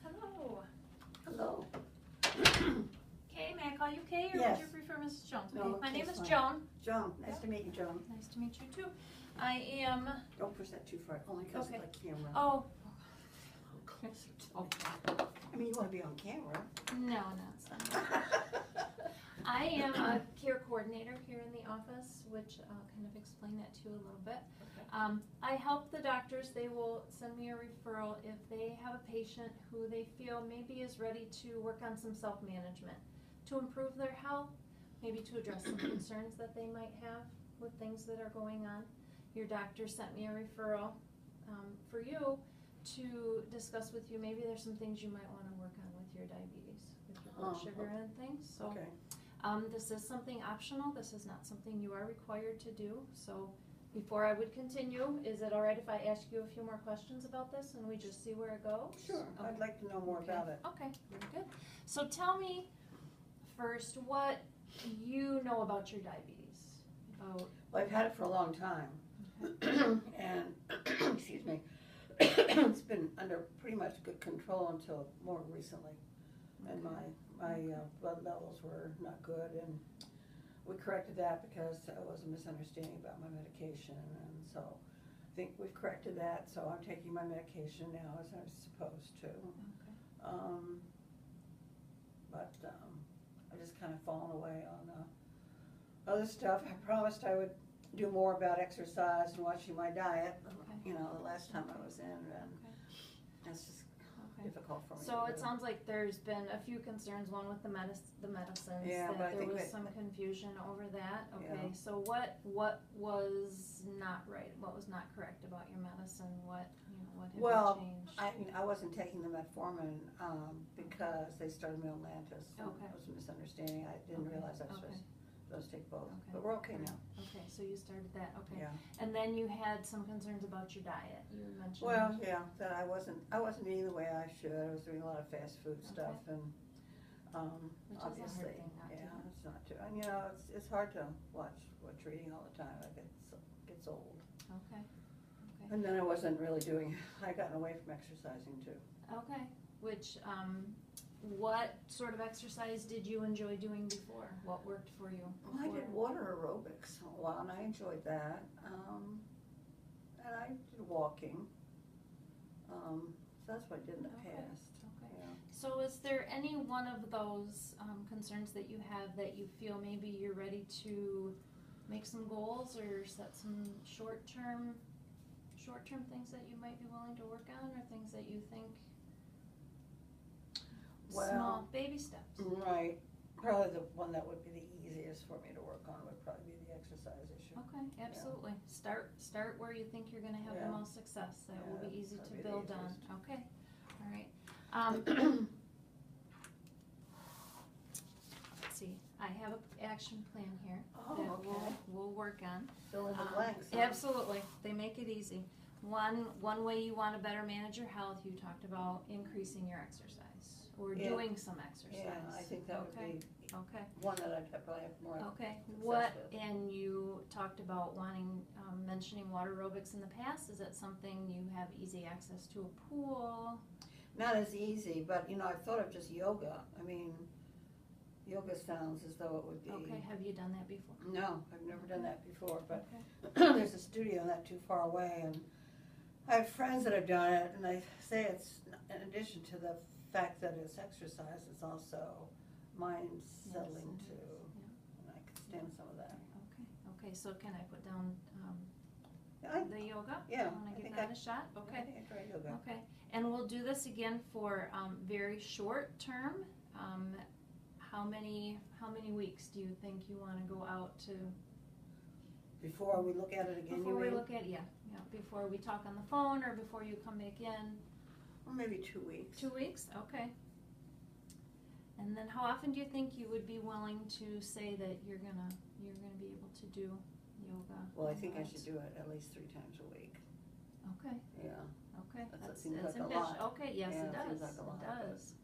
Hello. Hello. Kay, may I call you Kay, or Yes. would you prefer Mrs. Jones? No, Okay, my name Kay's is fine. Joan. Joan, nice Yep. to meet you, Joan. Nice to meet you too. I am. Don't push that too far, only because Okay. of the camera. Oh. Oh. I mean, you want to be on camera. No, not so. I am a care coordinator here in the office, which I'll kind of explain that to you a little bit. Okay. I help the doctors. They will send me a referral if they have a patient who they feel maybe is ready to work on some self-management to improve their health, maybe to address some concerns that they might have with things that are going on. Your doctor sent me a referral for you to discuss with you. Maybe there's some things you might want to work on with your diabetes, with your blood sugar and things. So. Okay. This is something optional. This is not something you are required to do. So before I would continue, is it all right if I ask you a few more questions about this and we just see where it goes? Sure, Okay. I'd like to know more about it. Okay, very good. So tell me first what you know about your diabetes. About Well, I've had it for a long time. okay. And, excuse me, it's been under pretty much good control until more recently. And my blood levels were not good, and we corrected that because it was a misunderstanding about my medication, and so I think we've corrected that, so I'm taking my medication now as I'm supposed to. Okay. But I've just kind of fallen away on other stuff. I promised I would do more about exercise and watching my diet, Okay. you know, the last time I was in, and Okay. that's just Okay. difficult for me. So to it do. sounds like there's been a few concerns, one with the medicines, Yeah, but I that there think was that- some confusion over that. Okay, Yeah. so what was not right? What was not correct about your medicine? What have Well, you changed? I wasn't taking the metformin because they started me on Lantus. Okay. It was a misunderstanding. I didn't Okay. realize I was Okay. supposed to take both. Okay. But we're okay now. Okay, so you started that. Okay, Yeah. and then you had some concerns about your diet. You mentioned. Well, yeah, that I wasn't eating the way I should. I was doing a lot of fast food stuff, and Which is a hard obviously, thing not to yeah, do. it's not too. And you know, it's hard to watch what you're eating all the time. It gets old. Okay. Okay. And then I wasn't really doing. I gotten away from exercising too. Okay. Which what sort of exercise did you enjoy doing before? What worked for you? Well, I did water aerobics a while, and I enjoyed that. And I did walking. So that's what I did in the Okay. past. Okay. Yeah. So is there any one of those concerns that you have that you feel maybe you're ready to make some goals or set some short-term things that you might be willing to work on, or things that you think small baby steps? Right. Probably the one that would be the easiest for me to work on would probably be the exercise issue. Okay, absolutely. Start where you think you're going to have Yeah. the most success. That will be easy to that'd be the build on. easiest. Okay, all right. Let's see. I have an action plan here Oh, that okay. we'll work on. Fill in the blanks. huh? Absolutely, they make it easy. One way you want to better manage your health, you talked about increasing your exercise or Yeah. doing some exercise. Yeah, I think that would Okay. be Okay. one that I'd probably have more Okay. success What with. and you talked about wanting mentioning water aerobics in the past. Is that something you have easy access to a pool? Not as easy, but you know, I've thought of just yoga. I mean, yoga sounds as though it would be. Okay. Have you done that before? No, I've never done that before, but Okay. there's a studio not too far away, and I have friends that have done it, and they say it's, in addition to the fact that it's exercise, it's also mind settling Yes, it too, is, and I could stand some of that. Okay. Okay. So can I put down I, the yoga? yeah, Want I to give think that a shot? Okay. I think I try yoga. Okay, and we'll do this again for very short term. how many weeks do you think you want to go out to? Before we look at it again, Before you we mean? look at, yeah, before we talk on the phone or before you come back in? Or maybe 2 weeks. 2 weeks, okay. And then how often do you think you would be willing to say that you're gonna be able to do yoga? Well, I think I should do it at least 3 times a week. Okay, Yeah. okay, That that's seems like a ambitious. lot. Okay, yes, Yeah, it it does, seems like a lot, it but does.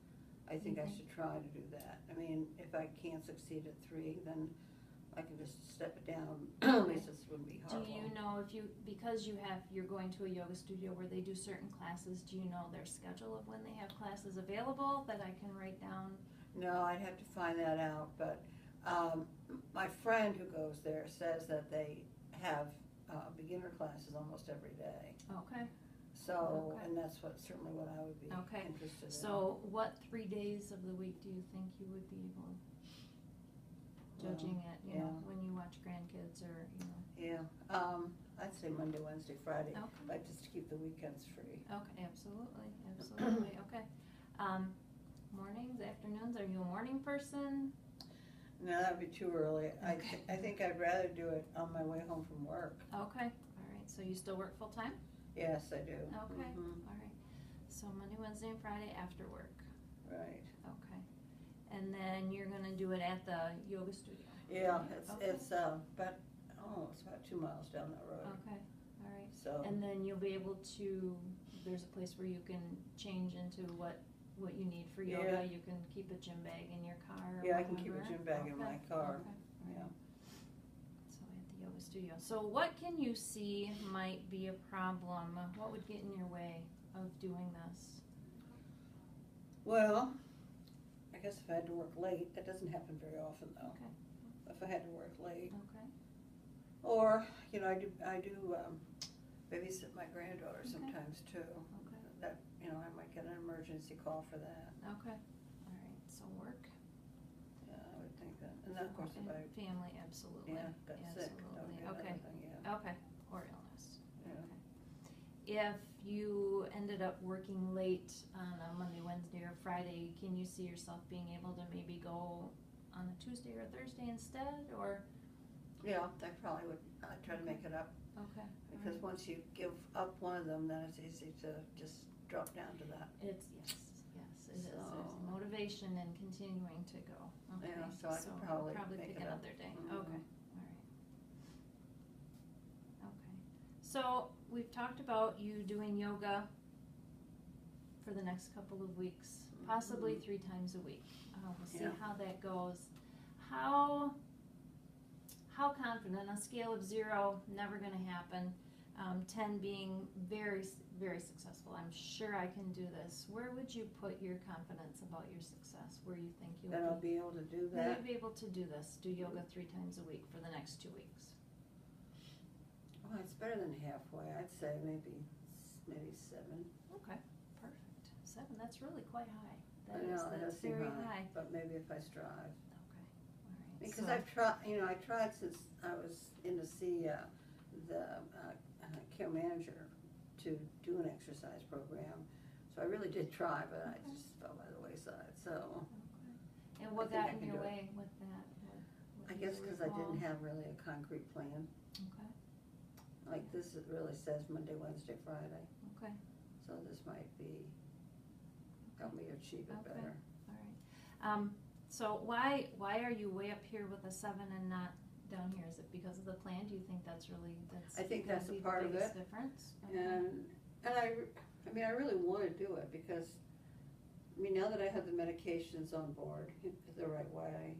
I think I Mhm. should try to do that. I mean, if I can't succeed at 3, then I can just step it down. At least this wouldn't be Do horrible. you know if because you're going to a yoga studio where they do certain classes, do you know their schedule of when they have classes available that I can write down? No, I'd have to find that out, but my friend who goes there says that they have beginner classes almost every day. Okay, So, Okay. and that's certainly what I would be Okay. interested in. so what 3 days of the week do you think you would be able, judging it, you know, yeah. when you watch grandkids or, you know? Yeah, I'd say Monday, Wednesday, Friday, Okay. like just to keep the weekends free. Okay, absolutely, absolutely, okay. Mornings, afternoons, are you a morning person? No, that'd be too early. Okay. I think I'd rather do it on my way home from work. Okay, all right, so you still work full-time? Yes, I do. Okay, Mhm. all right. So Monday, Wednesday, and Friday after work, Right. okay. And then you're gonna do it at the yoga studio? Yeah, Okay. it's about 2 miles down that road. Okay, all right. So. And then you'll be able to, there's a place where you can change into what you need for yoga? Yeah. You can keep a gym bag in your car or Yeah, I can keep a whatever? gym bag in my car. Okay, all Yeah. right. So at the yoga studio. So what can you see might be a problem? What would get in your way of doing this? Well, I guess if I had to work late, that doesn't happen very often though. Okay. If I had to work late. Okay. Or, you know, I do babysit my granddaughter Okay. sometimes too. Okay. That, you know, I might get an emergency call for that. Okay. All right. So work. Yeah, I would think that. And then of course if And I, family, absolutely. got sick, that Absolutely. would be Okay. another thing, yeah. Okay. Or illness. Yeah. Okay. If you ended up working late on a Monday, Wednesday, or Friday, can you see yourself being able to maybe go on a Tuesday or Thursday instead, or? Yeah, I probably would try to make it up. Okay. Because once you give up one of them, then it's easy to just drop down to that. It's, yes, it is. There's So- motivation in continuing to go. Okay. Yeah, so I could probably make pick it up. another day. Mhm. Okay, all right. Okay. So we've talked about you doing yoga for the next couple of weeks, possibly Mhm. 3 times a week. We'll see Yeah. how that goes. How confident, on a scale of 0, never gonna happen, 10 being very, very successful, I'm sure I can do this, where would you put your confidence about your success, where you think you'll Then I'll be able to do that that. you'll be able to do this, do yoga 3 times a week for the next 2 weeks? Well, it's better than halfway. I'd say maybe 7. Okay, perfect. 7, that's really quite high. I know, that That's does seem very high, high. but maybe if I strive. Okay, all right. Because so- I've tried, you know, I tried since I was in to see the care manager to do an exercise program. So I really did try, but I just fell by the wayside, so. Okay. And what I think I got in can your do it. way with that? What I do guess you because I recall? didn't have really a concrete plan. Okay, Like this, it really says Monday, Wednesday, Friday. okay, So this might be, help me achieve it Okay. better. all right. So why are you way up here with a 7 and not down here? Is it because of the plan? Do you think that's I think gonna that's a be part the of biggest it. difference? Okay. And I mean, I really want to do it because, I mean, now that I have the medications on board the right way,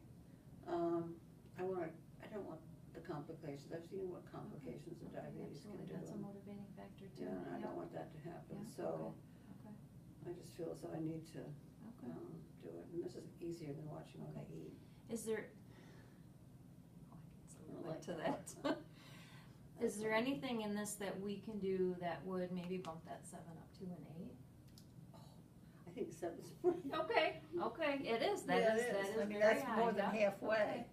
I don't want the complications. I've seen what complications of Okay, diabetes can absolutely. do. That's a motivating factor too. Yeah, and I Yep. don't want that to happen. Yeah, So Okay, I just feel as though I need to okay. do it. And this is easier than watching what I Okay. eat. Is there, I don't like like to that. that. Is there anything in this that we can do that would maybe bump that 7 up to an 8? I think 7's pretty. Okay, it is, that Yeah, is it is. I mean, very that's high, more than yeah. halfway.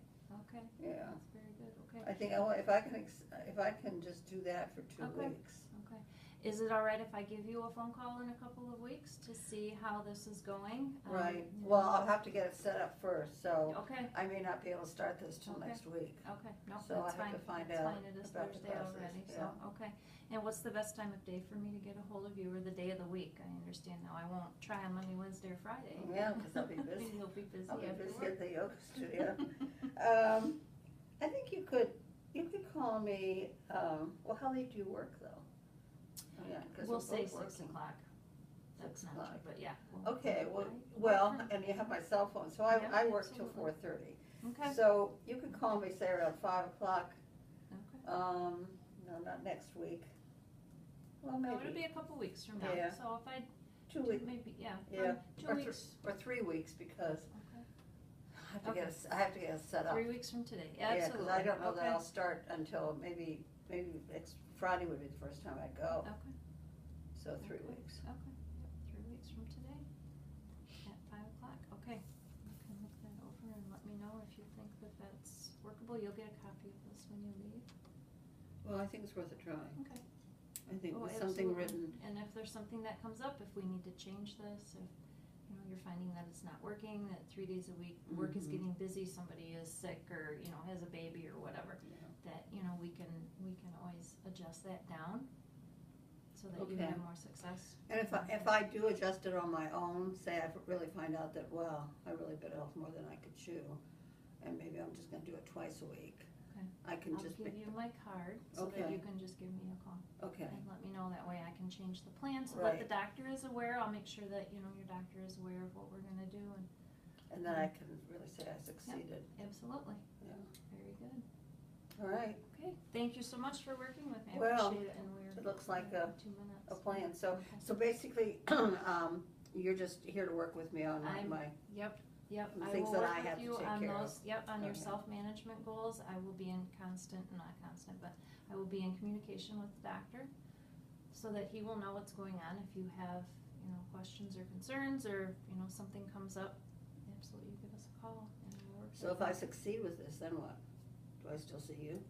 Okay, Yeah. that's very good, okay. I think if I can just do that for 2 Okay. weeks. Okay, Is it all right if I give you a phone call in a couple of weeks to see how this is going? Right, You well, know. I'll have to get it set up first, so Okay, I may not be able to start this till Okay. next week. okay, no, So I that's have fine. to find That's out fine. It is about the Thursday process, already, so, yeah. okay. And what's the best time of day for me to get a hold of you, or the day of the week? I understand now, I won't try on Monday, Wednesday, or Friday. Yeah, 'cause I'll be busy. You'll be busy I'll be after busy work. at the yoga studio. I think you could call me, well, how late do you work though? Oh, yeah, 'cause We'll we're say both 6 working. o'clock. That's 6 not true, o'clock. but yeah. Okay, Work well, from- and you have my cell phone, so Yeah, I work till absolutely. 4:30. Okay, So you could call me, say around 5 o'clock, okay. no, not next week. Well, No, it'll be maybe a couple weeks from now, Yeah. so if I 2 do weeks, maybe, yeah, yeah, 2 or weeks. or 3 weeks, because Okay. I have to get it, I have to get it set up. 3 weeks from today, Yeah, absolutely. because I don't know that Okay. I'll start until maybe next Friday would be the first time I'd go, Okay, so 3 Okay. weeks. okay, yep, 3 weeks from today at 5 o'clock, okay. You can look that over and let me know if you think that that's workable. You'll get a copy of this when you leave. Well, I think it's worth a try. Okay. I think Oh, with something absolutely. written, And if there's something that comes up, if we need to change this, if, you know, you're finding that it's not working, that 3 days a week, work is Mhm. getting busy, somebody is sick or, you know, has a baby or whatever, yeah. that, you know, we can always adjust that down so that you Okay. have more success. And if I do adjust it on my own, say I really find out that, well, I really bit off more than I could chew, and maybe I'm just gonna do it twice a week. Okay. I can I'll just give make, you my card so that Okay. you can just give me a call okay, and let me know. That way I can change the plan so that Right. the doctor is aware. I'll make sure that, you know, your doctor is aware of what we're gonna do, and and then I can really say I succeeded. absolutely. Yeah. Very good. All right, Okay, thank you so much for working with me. I Well, appreciate it, and we're. it looks like we're a- at 2 minutes. a plan, so, Okay. so basically, you're just here to work with me on I'm- my, Yep, the I things will that work I have with to you take on care of. those, yep, on your Okay. self-management goals. I will be in not constant, but I will be in communication with the doctor so that he will know what's going on. If you have, you know, questions or concerns, or, you know, something comes up, absolutely give us a call and we'll work. So with if I you. succeed with this, then what? Do I still see you?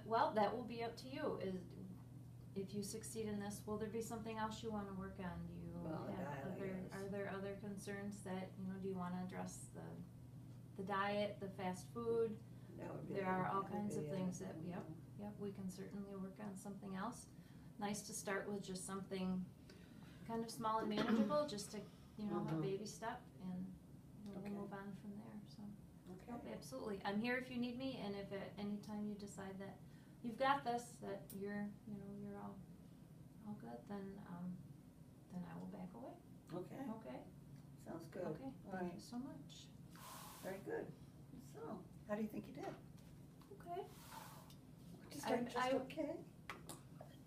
Well, that will be up to you. If you succeed in this, will there be something else you wanna work on? Do you Well, the have diet, I other, guess. are there other concerns that, you know, do you wanna address the diet, the fast food? That would be. There are all that would kinds of be, things that, yep, we can certainly work on something else. Nice to start with just something kind of small and manageable, just to, you know, a Mhm. baby step, and we'll Okay. move on from there, so. Okay. Yep, absolutely. I'm here if you need me, and if at any time you decide that you've got this, that you're, you know, you're all good, then I will back away. Okay, Okay? sounds good. Okay, All thank right, you so much. very good. So, how do you think you did? Okay. Just, I- just I- okay?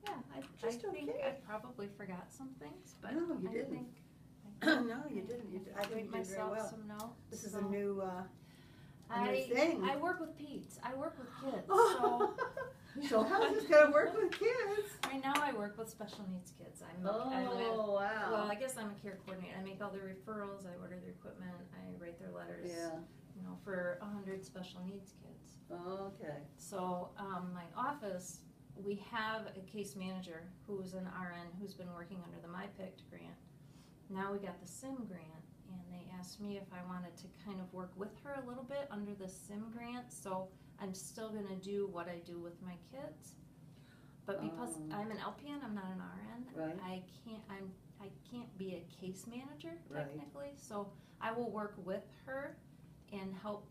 Yeah, I Just think okay. I probably forgot some things, but No, you I didn't. think No, you didn't. I think made you did very myself well. some notes. This is so a new thing. I work with peds. I work with kids. So So how's this gonna work with kids? right now I work with special needs kids. I'm Oh, well, wow. I guess I'm a care coordinator. I make all their referrals. I order their equipment. I write their letters. Yeah, You know, for 100 special needs kids. okay. So my office, we have a case manager who's an RN who's been working under the MyPICT grant. Now we got the SIM grant, and they asked me if I wanted to kind of work with her a little bit under the SIM grant. So I'm still gonna do what I do with my kids, but because I'm an LPN, I'm not an RN. Right. I can't be a case manager Right. technically. So I will work with her and help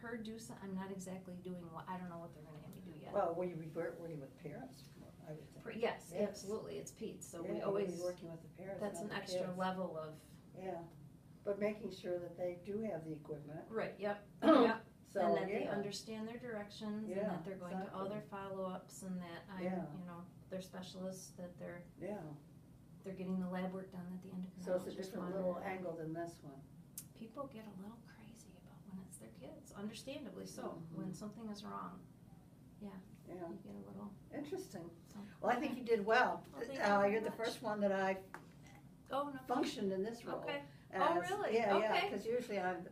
her do some. I'm not exactly doing what, I don't know what they're gonna have me do yet. Well, were you working with parents? I would think. Yes, Yes. absolutely. It's Pete. So Yeah, we you'd always be working with the parents. that's not an the extra kids. level of Yeah, but making sure that they do have the equipment. right. Yep. Yep. So, and that they yeah. understand their directions, and Yeah, that they're going to all their exactly. follow-ups, and that I'm, Yeah. you know, their specialists, that they're Yeah, getting the lab work done that the endocrinologist so it's a different wanted. little angle than this one. People get a little crazy about when it's their kids, understandably so. Mhm. When something is wrong, Yeah, you get a little. interesting. So. Well, I think you did well. Well, thank you very You're the much. first one that I Oh no. functioned in this role. Okay. as- really? Yeah, yeah, Okay. because usually I'm,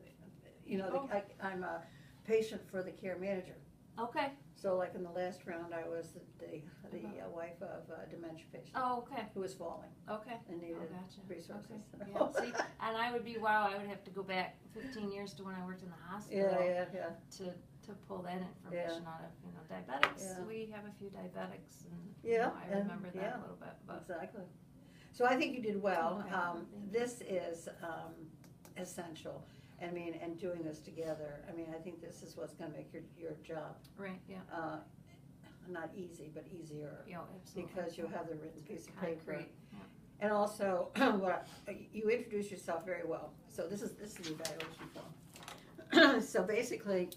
you know, Oh. I'm a patient for the care manager. Okay. So like in the last round, I was the wife of a dementia patient Oh, okay, who was falling okay. and needed Oh, gotcha. resources. Okay. Yeah, see, and I would be, wow, I would have to go back 15 years to when I worked in the hospital. Yeah. To pull that information out of, diabetics. Yeah. We have a few diabetics, and Yeah, I remember that yeah. a little bit. But Exactly. So I think you did well. Okay, thank you. This is essential. I mean, and doing this together, I mean, I think this is what's gonna make your job, right, yeah, not easy, but easier. yeah, absolutely. Because you'll have the written piece of paper. Concrete, yeah. And also, you introduce yourself very well. So this is the evaluation form. So basically,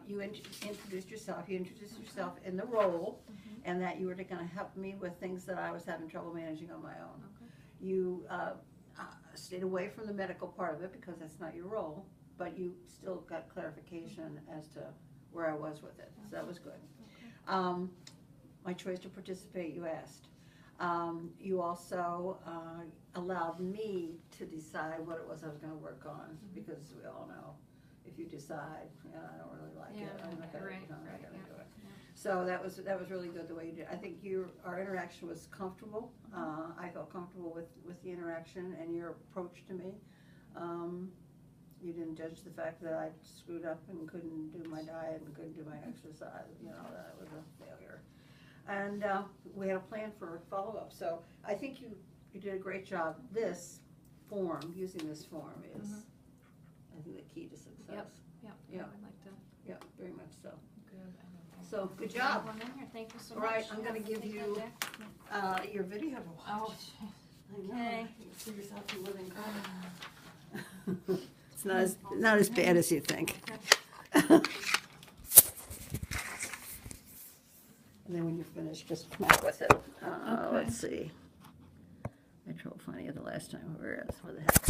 you introduced yourself in the role, and that you were going to help me with things that I was having trouble managing on my own. Okay. You stayed away from the medical part of it because that's not your role, but you still got clarification as to where I was with it. So that was good. Okay. My choice to participate, you asked. You also allowed me to decide what it was I was going to work on, because we all know if you decide, I don't really like it, I'm not going to do it. So that was really good the way you did. I think our interaction was comfortable. I felt comfortable with the interaction and your approach to me. You didn't judge the fact that I screwed up and couldn't do my diet and couldn't do my exercise. That was a failure. And we had a plan for follow-up. So I think you did a great job. Using this form is, I think, the key to success. Yep. Yeah. I would like to. Yep, very much so. Good. So, good job. One in here. Thank you so All much. right, I'm gonna Yeah, give take you that back. your video to Oh, watch. I know. okay. You see yourself in living color. It's not as bad as you think. And then when you finish, just come up with it. Okay. Let's see. I had trouble finding it the last time. Where the heck?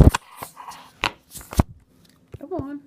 Come on.